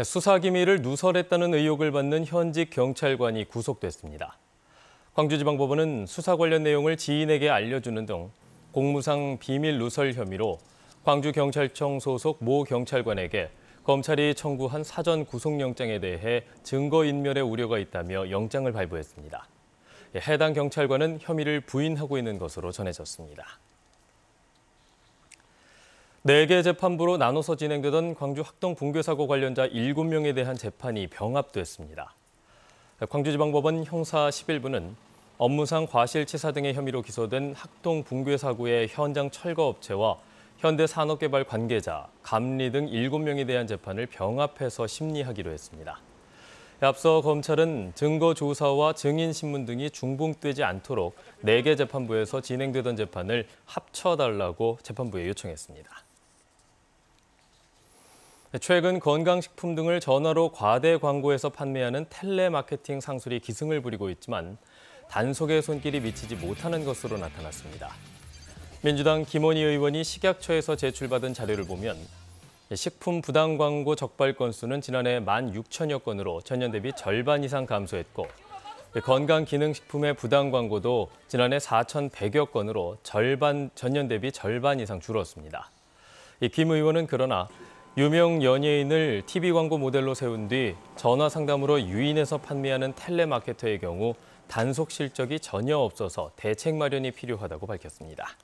수사기밀을 누설했다는 의혹을 받는 현직 경찰관이 구속됐습니다. 광주지방법원은 수사 관련 내용을 지인에게 알려주는 등 공무상 비밀 누설 혐의로 광주경찰청 소속 모 경찰관에게 검찰이 청구한 사전 구속영장에 대해 증거인멸의 우려가 있다며 영장을 발부했습니다. 해당 경찰관은 혐의를 부인하고 있는 것으로 전해졌습니다. 4개 재판부로 나눠서 진행되던 광주 학동 붕괴 사고 관련자 7명에 대한 재판이 병합됐습니다. 광주지방법원 형사 11부는 업무상 과실치사 등의 혐의로 기소된 학동 붕괴 사고의 현장 철거업체와 현대산업개발 관계자, 감리 등 7명에 대한 재판을 병합해서 심리하기로 했습니다. 앞서 검찰은 증거조사와 증인신문 등이 중복되지 않도록 4개 재판부에서 진행되던 재판을 합쳐달라고 재판부에 요청했습니다. 최근 건강식품 등을 전화로 과대 광고해서 판매하는 텔레마케팅 상술이 기승을 부리고 있지만 단속의 손길이 미치지 못하는 것으로 나타났습니다. 민주당 김원희 의원이 식약처에서 제출받은 자료를 보면 식품 부당 광고 적발 건수는 지난해 16,000여 건으로 전년 대비 절반 이상 감소했고 건강기능식품의 부당 광고도 지난해 4,100여 건으로 전년 대비 절반 이상 줄었습니다. 김 의원은 그러나 유명 연예인을 TV 광고 모델로 세운 뒤 전화 상담으로 유인해서 판매하는 텔레마케터의 경우 단속 실적이 전혀 없어서 대책 마련이 필요하다고 밝혔습니다.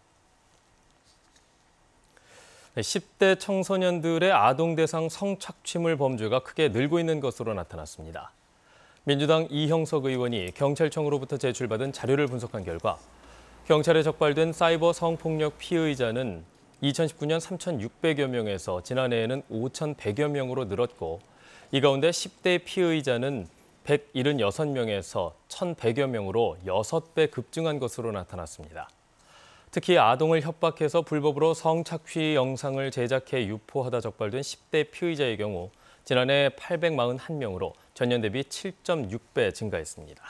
10대 청소년들의 아동 대상 성착취물 범죄가 크게 늘고 있는 것으로 나타났습니다. 민주당 이형석 의원이 경찰청으로부터 제출받은 자료를 분석한 결과 경찰에 적발된 사이버 성폭력 피의자는 2019년 3,600여 명에서 지난해에는 5,100여 명으로 늘었고 이 가운데 10대 피의자는 176명에서 1,100여 명으로 6배 급증한 것으로 나타났습니다. 특히 아동을 협박해서 불법으로 성착취 영상을 제작해 유포하다 적발된 10대 피의자의 경우 지난해 841명으로 전년 대비 7.6배 증가했습니다.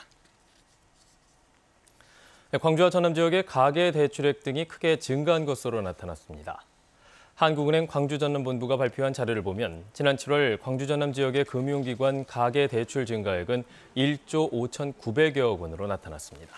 광주와 전남 지역의 가계 대출액 등이 크게 증가한 것으로 나타났습니다. 한국은행 광주전남본부가 발표한 자료를 보면 지난 7월 광주 전남 지역의 금융기관 가계 대출 증가액은 1조 5,900여억 원으로 나타났습니다.